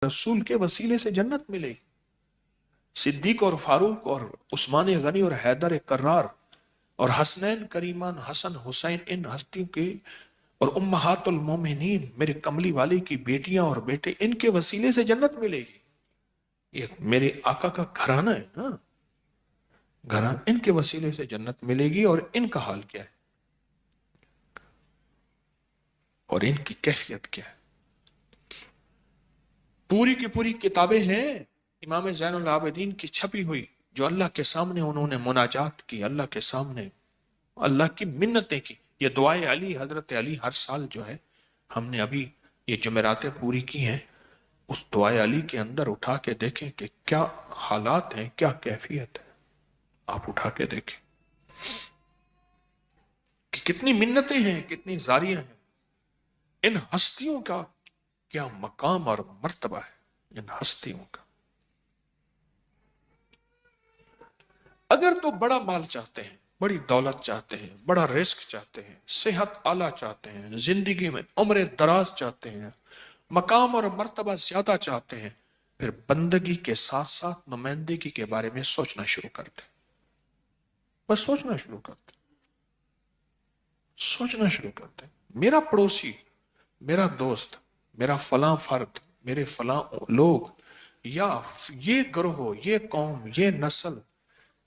رسول کے وسیلے سے جنت ملے گی. صدیق اور فاروق اور عثمان غنی اور حیدر کرار اور حسنین کریمان حسن حسین ان ہستیوں کے اور امہات المومنین میرے کملی والے کی بیٹیاں اور بیٹے ان کے وسیلے سے جنت ملے گی. یہ میرے آقا کا گھرانہ ہے نا, گھرانہ, ان کے وسیلے سے جنت ملے گی. اور ان کا حال کیا ہے اور ان کی کیفیت کیا ہے؟ پوری کی پوری کتابیں ہیں امام زین العابدین کی چھپی ہوئی, جو اللہ کے سامنے انہوں نے مناجات کی, اللہ کے سامنے اللہ کی منتیں کی. یہ دعائے علی, حضرت علی ہر سال جو ہے ہم نے ابھی یہ جمعراتیں پوری کی ہیں, اس دعائے علی کے اندر اٹھا کے دیکھیں کہ کیا حالات ہیں, کیا کیفیت ہے. آپ اٹھا کے دیکھیں کہ کتنی منتیں ہیں, کتنی زاریاں ہیں. ان ہستیوں کا کیا مقام اور مرتبہ ہے, ان ہستیوں کا. اگر تو بڑا مال چاہتے ہیں, بڑی دولت چاہتے ہیں, بڑا رزق چاہتے ہیں, صحت اعلیٰ چاہتے ہیں, زندگی میں عمر دراز چاہتے ہیں, مقام اور مرتبہ زیادہ چاہتے ہیں, پھر بندگی کے ساتھ ساتھ نمائندگی کے بارے میں سوچنا شروع کرتے. بس سوچنا شروع کرتے, سوچنا شروع کرتے. میرا پڑوسی, میرا دوست, میرا فلاں فرد, میرے فلاں لوگ, یا یہ گروہ, یہ قوم, یہ نسل,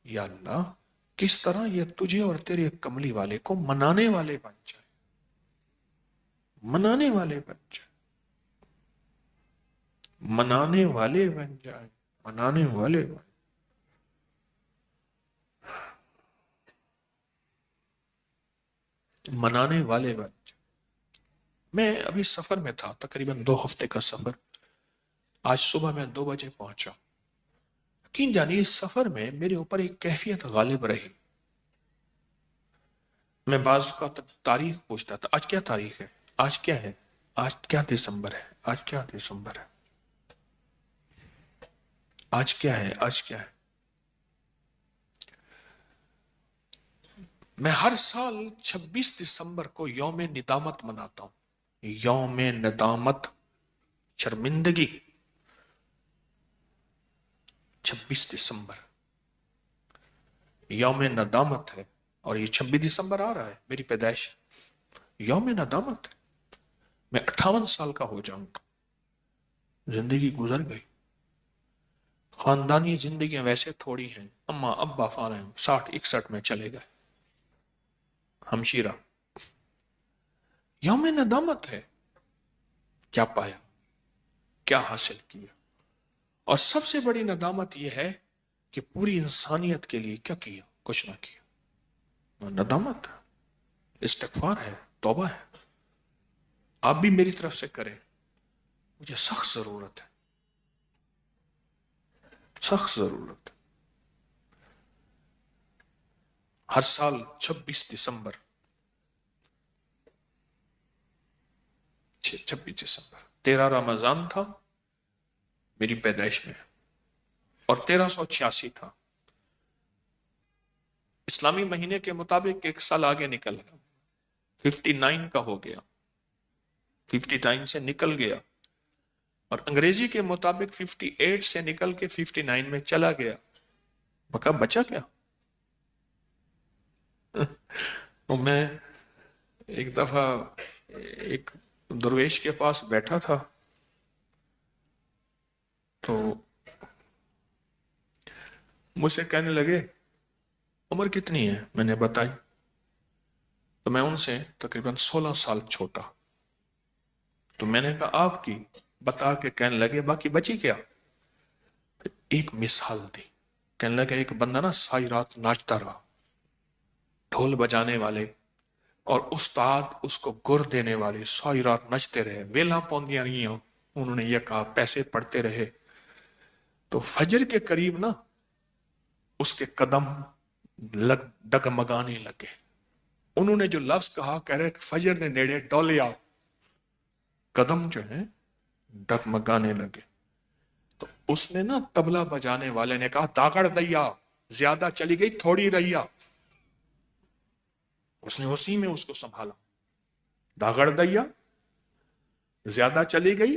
یا اللہ کس طرح یہ تجھے اور تیرے کملی والے کو منانے والے بن جائے, منانے والے بن جائے, منانے والے بن جائے, منانے والے بن. منانے والے بن جائے. میں ابھی سفر میں تھا, تقریباً 2 ہفتے کا سفر. آج صبح میں 2 بجے پہنچا. یقین جانیے اس سفر میں میرے اوپر ایک کیفیت غالب رہی. میں بعض کا تاریخ پوچھتا تھا, آج کیا تاریخ ہے, آج کیا ہے, آج کیا دسمبر ہے, آج کیا دسمبر ہے, آج کیا ہے, آج کیا ہے. میں ہر سال 26 دسمبر کو یوم ندامت مناتا ہوں. یوم ندامت, شرمندگی, 26 دسمبر یوم ندامت ہے. اور یہ 26 دسمبر آ رہا ہے, میری پیدائش, یوم ندامت ہے. میں 58 سال کا ہو جاؤں گا. زندگی گزر گئی. خاندانی زندگیاں ویسے تھوڑی ہیں, اماں ابا فارغ ہیں, 60-61 میں چلے گئے. ہمشیرہ, یوم ندامت ہے. کیا پایا, کیا حاصل کیا. اور سب سے بڑی ندامت یہ ہے کہ پوری انسانیت کے لیے کیا کیا, کچھ نہ کیا. ندامت, استغفار ہے, توبہ ہے. آپ بھی میری طرف سے کریں, مجھے سخت ضرورت ہے, سخت ضرورت ہے. ہر سال 26 دسمبر 13 رمضان تھا میری پیدائش میں, اور 1386 تھا. اسلامی مہینے کے مطابق 1 سال آگے نکل گیا, 59 کا ہو گیا, 59 سے نکل گیا. اور انگریزی کے مطابق 58 سے نکل کے 59 میں چلا گیا. بچا کیا؟ تو میں ایک دفعہ ایک درویش کے پاس بیٹھا تھا, تو مجھ سے کہنے لگے عمر کتنی ہے, میں نے بتائی. تو میں ان سے تقریباً 16 سال چھوٹا. تو میں نے کہا آپ کی, بتا کے کہنے لگے باقی بچی کیا. پھر ایک مثال دی, کہنے لگے ایک بندہ نا ساری رات ناچتا رہا, ڈھول بجانے والے اور استاد اس کو گر دینے والے ساری رات نچتے رہے, ویلا پوندیاں نہیں ہوں. انہوں نے یہ کہا پیسے پڑھتے رہے. تو فجر کے قریب نا اس کے قدم ڈگمگانے لگے. انہوں نے جو لفظ کہا, کہہ رہے فجر نے نیڑے ڈولیا, قدم جو ہے ڈگمگانے لگے. تو اس نے نا تبلا بجانے والے نے کہا داگڑ دیا, زیادہ چلی گئی تھوڑی رہیا. اس نے اسی میں اس کو سنبھالا, داگڑ دیا, زیادہ چلی گئی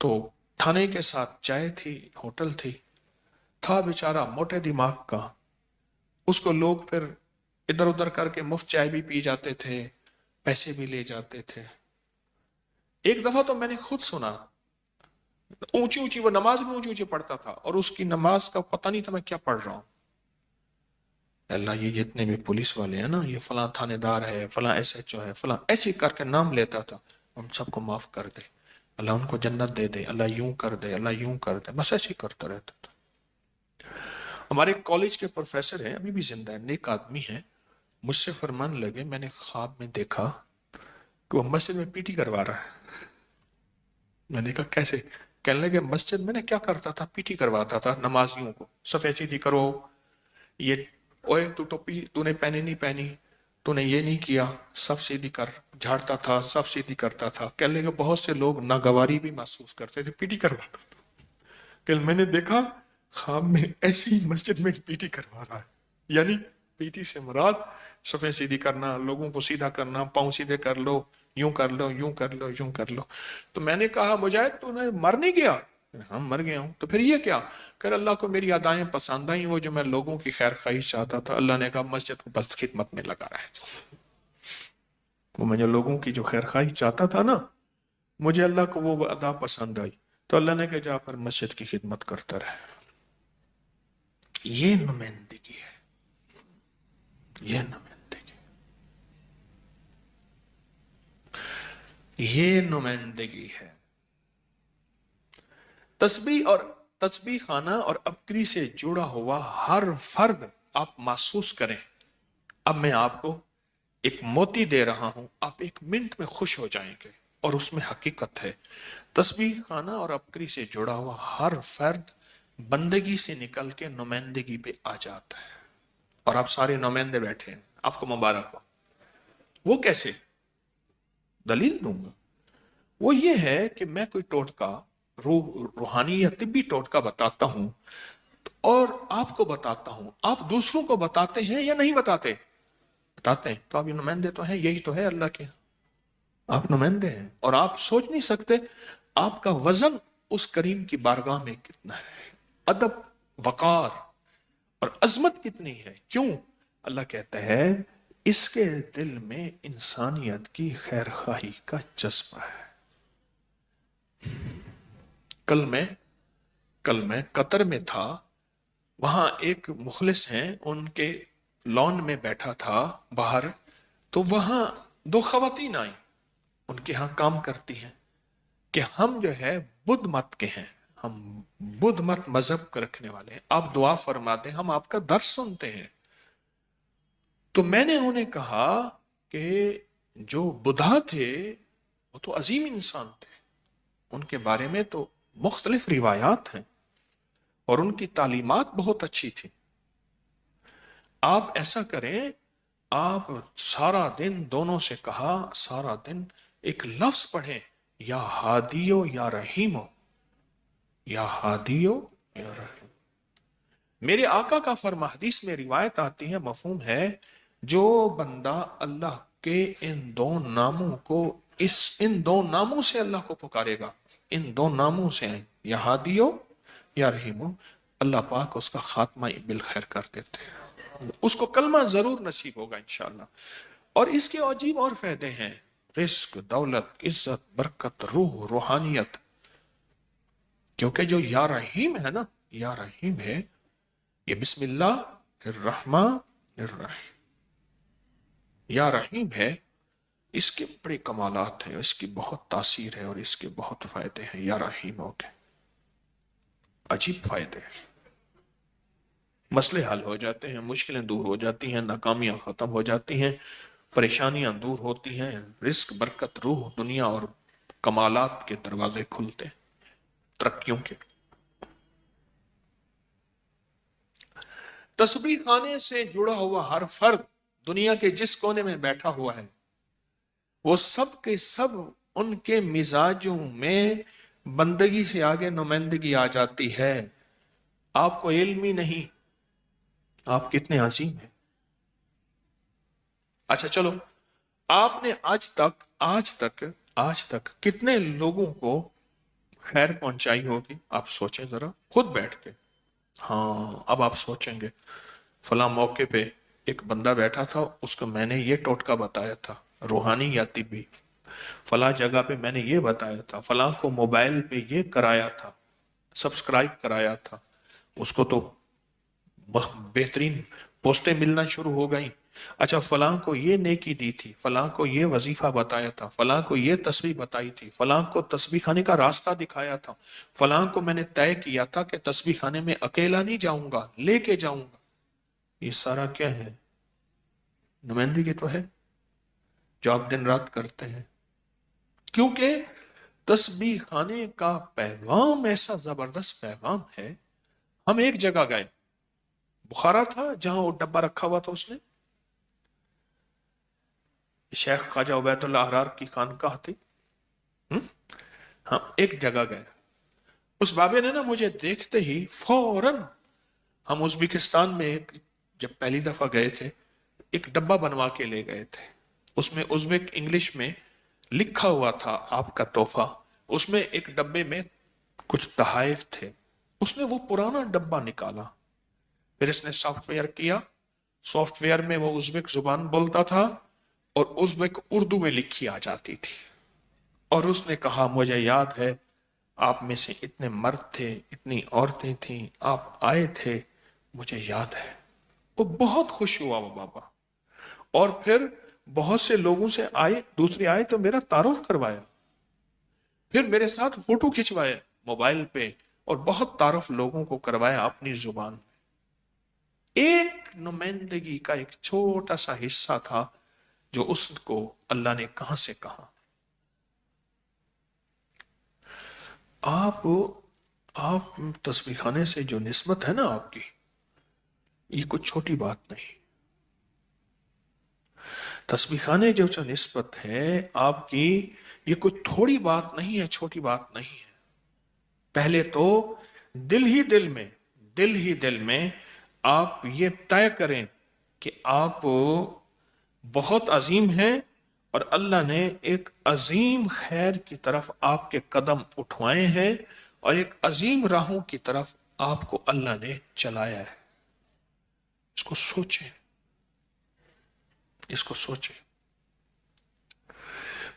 تو کھانے کے ساتھ چائے تھی، ہوٹل تھی، تھا بیچارہ موٹے دماغ کا، اس کو لوگ پھر ادھر ادھر کر کے مفت چائے بھی پی جاتے تھے، پیسے بھی لے جاتے تھے۔ ایک دفعہ تو میں نے خود سنا، اونچی اونچی وہ نماز بھی اونچی اونچی پڑھتا تھا، اور اس کی نماز کا پتہ نہیں تھا میں کیا پڑھ رہا ہوں۔ اللہ، یہ جتنے بھی پولیس والے ہیں نا، یہ فلاں تھانے دار ہے، فلاں ایس ایچ او ہے، فلاں، ایسے کر کے نام لیتا تھا، ان سب کو معاف کر دے، اللہ ان کو جنت دے دے، اللہ یوں کر دے، اللہ یوں کر دے، بس ایسے ہی کرتا رہتا تھا۔ ہمارے کالج کے پروفیسر ہیں، ابھی بھی زندہ ہیں، نیک آدمی ہیں، مجھ سے فرمان لگے، میں نے خواب میں دیکھا کہ وہ مسجد میں پی ٹی کروا رہا ہے۔ میں نے کہا کیسے؟ کہنے لگے مسجد میں نے کیا کرتا تھا، پی ٹی کرواتا تھا نمازیوں کو، صفحے سیدھی کرو، یہ اوے تو ٹوپی تو نے پہنی نہیں پہنی، تو نے یہ نہیں کیا، صف سیدھی کر، جھاڑتا تھا، صف سیدھی کرتا تھا۔ کہنے لگے بہت سے لوگ ناگواری بھی محسوس کرتے تھے، پی ٹی کرواتا تھا۔ کہ میں نے دیکھا خواب میں ایسی مسجد میں پی ٹی کروا رہا ہے، یعنی پی ٹی سے مراد صفیں سیدھی کرنا، لوگوں کو سیدھا کرنا، پاؤں سیدھے کر لو، یوں کر لو، یوں کر لو، یوں کر لو۔ تو میں نے کہا مجاہد تو نے مر نہیں گیا؟ ہاں مر گیا ہوں۔ تو پھر یہ کیا؟ کہ اللہ کو میری ادائیں پسند آئیں، وہ جو میں لوگوں کی خیر خواہی چاہتا تھا، اللہ نے کہا مسجد کو بس خدمت میں لگا رہے، وہ میں جو لوگوں کی جو خیر خواہی چاہتا تھا نا، مجھے اللہ کو وہ ادا پسند آئی، تو اللہ نے کہا جا پر مسجد کی خدمت کرتا رہے۔ یہ نمائندگی ہے، یہ نمائندگی، یہ نمائندگی ہے۔ تسبیح خانہ اور ابکری سے جڑا ہوا ہر فرد آپ محسوس کریں، اب میں آپ کو ایک موتی دے رہا ہوں، آپ ایک منٹ میں خوش ہو جائیں گے، اور اس میں حقیقت ہے۔ تسبیح خانہ اور ابکری سے جڑا ہوا ہر فرد بندگی سے نکل کے نمائندگی پہ آ جاتا ہے، اور آپ سارے نمائندے بیٹھے ہیں، آپ کو مبارک ہو۔ وہ کیسے؟ دلیل دوں گا۔ وہ یہ ہے کہ میں کوئی ٹوٹکا، روحانی یا طبی ٹوٹکا بتاتا ہوں، اور آپ کو بتاتا ہوں، آپ دوسروں کو بتاتے ہیں یا نہیں بتاتے؟ بتاتے ہیں، تو آپ یہ نمائندے تو ہیں، یہی تو ہے اللہ کے، آپ نمائندے ہیں، اور آپ سوچ نہیں سکتے آپ کا وزن اس کریم کی بارگاہ میں کتنا ہے، ادب، وقار اور عظمت کتنی ہے۔ کیوں؟ اللہ کہتا ہے اس کے دل میں انسانیت کی خیر خواہی کا جذبہ ہے۔ کل میں قطر میں تھا، وہاں ایک مخلص ہیں، ان کے لان میں بیٹھا تھا باہر، تو وہاں دو خواتین آئیں، ان کے ہاں کام کرتی ہیں، کہ ہم جو ہے بدھ مت کے ہیں، ہم بدھ مت مذہب کو رکھنے والے ہیں، آپ دعا فرماتے ہیں، ہم آپ کا درس سنتے ہیں۔ تو میں نے انہیں کہا کہ جو بدھا تھے وہ تو عظیم انسان تھے، ان کے بارے میں تو مختلف روایات ہیں، اور ان کی تعلیمات بہت اچھی تھی۔ آپ ایسا کریں، آپ سارا دن، دونوں سے کہا سارا دن ایک لفظ پڑھیں، یا ہادیو یا رحیمو، یا ہادیو یا رحیم۔ میرے آقا کا فرما، حدیث میں روایت آتی ہے، مفہوم ہے، جو بندہ اللہ کے ان دو ناموں کو، ان دو ناموں سے اللہ کو پکارے گا، ان دو ناموں سے، یا ہادیو یا رحیمو، اللہ پاک اس کا خاتمہ بالخیر کر دیتے ہیں، اس کو کلمہ ضرور نصیب ہوگا انشاءاللہ۔ اور اس کے عجیب اور فائدے ہیں، رزق، دولت، عزت، برکت، روح، روحانیت، کیونکہ جو یا رحیم ہے نا، یا رحیم ہے، یہ بسم اللہ الرحمن الرحیم، یا رحیم ہے، اس کے بڑے کمالات ہیں، اس کی بہت تاثیر ہے، اور اس کے بہت فائدے ہیں، یا رحیم ہو کے عجیب فائدے ہیں، مسئلے حل ہو جاتے ہیں، مشکلیں دور ہو جاتی ہیں، ناکامیاں ختم ہو جاتی ہیں، پریشانیاں دور ہوتی ہیں، رزق، برکت، روح، دنیا اور کمالات کے دروازے کھلتے ہیں، ترقیوں کے۔ تسبیح خانے سے جڑا ہوا ہر فرد دنیا کے جس کونے میں بیٹھا ہوا ہے، وہ سب کے سب ان کے مزاجوں میں بندگی سے آگے نمائندگی آ جاتی ہے۔ آپ کو علم ہی نہیں آپ کتنے عظیم ہیں۔ اچھا چلو، آپ نے آج تک کتنے لوگوں کو خیر پہنچائی ہوگی. آپ سوچیں ذرا خود بیٹھ کے. ہاں اب آپ سوچیں گے فلاں موقع پہ ایک بندہ بیٹھا تھا، اس کو میں نے یہ ٹوٹکا بتایا تھا، روحانی یا طبی. فلاں جگہ پہ میں نے یہ بتایا تھا، فلاں کو موبائل پہ یہ کرایا تھا، سبسکرائب کرایا تھا، اس کو تو بہترین پوسٹیں ملنا شروع ہو گئیں. اچھا فلاں کو یہ نیکی دی تھی، فلاں کو یہ وظیفہ بتایا تھا، فلاں کو یہ تسبیح بتائی تھی، فلاں کو تسبیح خانے کا راستہ دکھایا تھا، فلاں کو میں نے طے کیا تھا کہ تسبیح خانے میں اکیلا نہیں جاؤں گا، لے کے جاؤں گا. یہ سارا کیا ہے؟ نمائندگی تو ہے جو آپ دن رات کرتے ہیں. کیونکہ تسبیح خانے کا پیغام ایسا زبردست پیغام ہے. ہم ایک جگہ گئے، بخارا تھا جہاں وہ ڈبہ رکھا ہوا تھا، اس نے شیخ خواجہ عبید اللہ احرار کی خانقاہ تھی. ہم ایک جگہ گئے، اس بابے نے نا مجھے دیکھتے ہی فوراً، ہم ازبکستان میں جب پہلی دفعہ گئے تھے ایک ڈبہ بنوا کے لے گئے تھے، اس میں ازبک انگلش میں لکھا ہوا تھا آپ کا تحفہ. اس میں ایک ڈبے میں کچھ تحائف تھے. اس نے وہ پرانا ڈبہ نکالا، پھر اس نے سافٹ ویئر کیا. سافٹ ویئر میں وہ ازبک زبان بولتا تھا اور ازبک اردو میں لکھی آ جاتی تھی. اور اس نے کہا مجھے یاد ہے آپ میں سے اتنے مرد تھے، اتنی عورتیں تھیں، آپ آئے تھے، مجھے یاد ہے. وہ بہت خوش ہوا وہ بابا. اور پھر بہت سے لوگوں سے آئے، دوسرے آئے تو میرا تعارف کروایا، پھر میرے ساتھ فوٹو کھچوائے موبائل پہ، اور بہت تعارف لوگوں کو کروایا اپنی زبان. ایک نمائندگی کا ایک چھوٹا سا حصہ تھا جو اس کو اللہ نے کہاں سے کہا. آپ تسبیح خانے سے جو نسبت ہے نا آپ کی، یہ کچھ چھوٹی بات نہیں. تسبیح خانے جو نسبت ہے آپ کی، یہ کچھ تھوڑی بات نہیں ہے، چھوٹی بات نہیں ہے. پہلے تو دل ہی دل میں آپ یہ طے کریں کہ آپ بہت عظیم ہیں، اور اللہ نے ایک عظیم خیر کی طرف آپ کے قدم اٹھوائے ہیں، اور ایک عظیم راہوں کی طرف آپ کو اللہ نے چلایا ہے. اس کو سوچیں، اس کو سوچیں.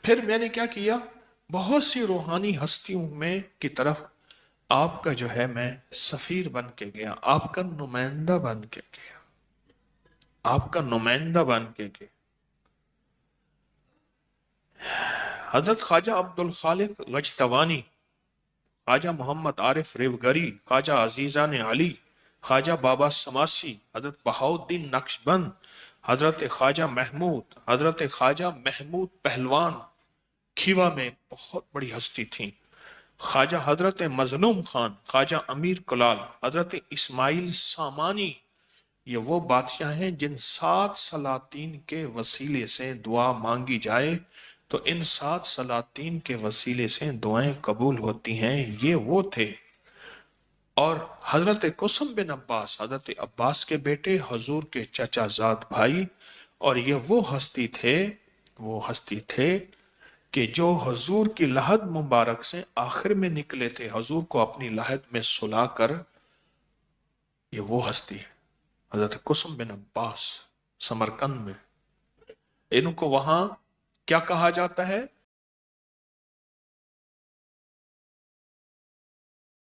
پھر میں نے کیا کیا، بہت سی روحانی ہستیوں میں کی طرف آپ کا جو ہے میں سفیر بن کے گیا، آپ کا نمائندہ بن کے گیا، آپ کا نمائندہ بن کے گیا. حضرت خواجہ عبد الخالق غجتوانی، خواجہ محمد عارف ریوگری، خواجہ عزیزان علی، خواجہ بابا سماسی، حضرت بہاؤالدین نقشبند، حضرت خواجہ محمود، حضرت خواجہ محمود پہلوان کھیوا میں بہت بڑی ہستی تھیں، خواجہ حضرت مظلوم خان، خواجہ امیر کلال، حضرت اسماعیل سامانی. یہ وہ بادشاہ ہیں جن 7 سلاطین کے وسیلے سے دعا مانگی جائے تو ان 7 سلاطین کے وسیلے سے دعائیں قبول ہوتی ہیں. یہ وہ تھے. اور حضرت قسم بن عباس، حضرت عباس کے بیٹے، حضور کے چچا زاد بھائی. اور یہ وہ ہستی تھے کہ جو حضور کی لحد مبارک سے آخر میں نکلے تھے، حضور کو اپنی لحد میں سلا کر. یہ وہ ہستی ہے حضرت قسم بن عباس، سمرقند میں. ان کو وہاں کیا کہا جاتا ہے؟